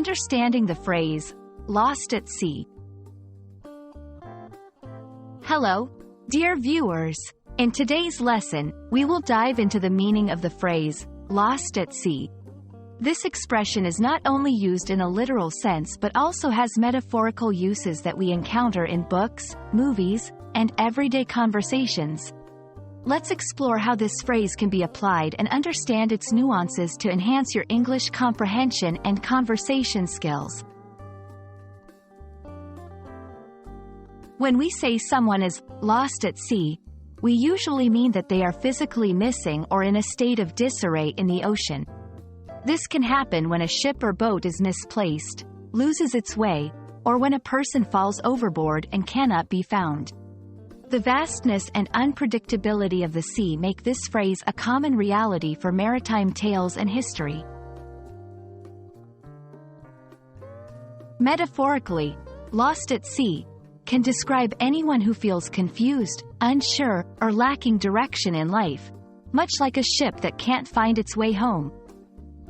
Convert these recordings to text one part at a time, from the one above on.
Understanding the phrase, lost at sea. Hello, dear viewers. In today's lesson, we will dive into the meaning of the phrase, lost at sea. This expression is not only used in a literal sense but also has metaphorical uses that we encounter in books, movies, and everyday conversations. Let's explore how this phrase can be applied and understand its nuances to enhance your English comprehension and conversation skills. When we say someone is lost at sea, we usually mean that they are physically missing or in a state of disarray in the ocean. This can happen when a ship or boat is misplaced, loses its way, or when a person falls overboard and cannot be found. The vastness and unpredictability of the sea make this phrase a common reality for maritime tales and history. Metaphorically, lost at sea can describe anyone who feels confused, unsure, or lacking direction in life, much like a ship that can't find its way home.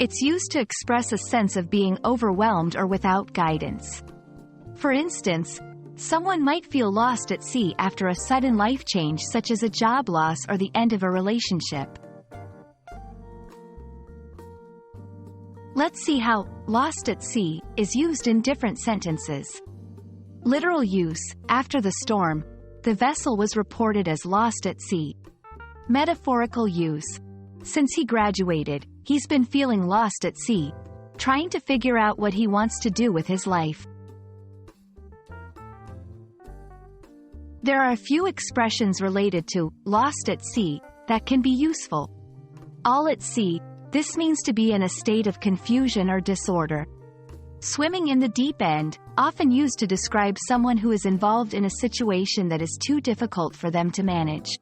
It's used to express a sense of being overwhelmed or without guidance. For instance, someone might feel lost at sea after a sudden life change such as a job loss or the end of a relationship. Let's see how lost at sea is used in different sentences. Literal use: after the storm, the vessel was reported as lost at sea. Metaphorical use: since he graduated, he's been feeling lost at sea, trying to figure out what he wants to do with his life. There are a few expressions related to lost at sea that can be useful. All at sea: this means to be in a state of confusion or disorder. Swimming in the deep end, often used to describe someone who is involved in a situation that is too difficult for them to manage.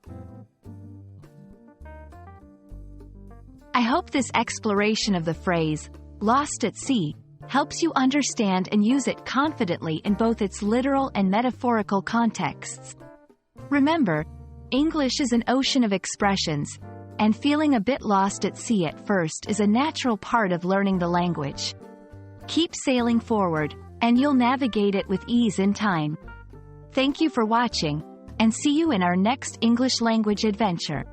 I hope this exploration of the phrase, lost at sea, helps you understand and use it confidently in both its literal and metaphorical contexts. Remember, English is an ocean of expressions, and feeling a bit lost at sea at first is a natural part of learning the language. Keep sailing forward, and you'll navigate it with ease in time. Thank you for watching, and see you in our next English language adventure.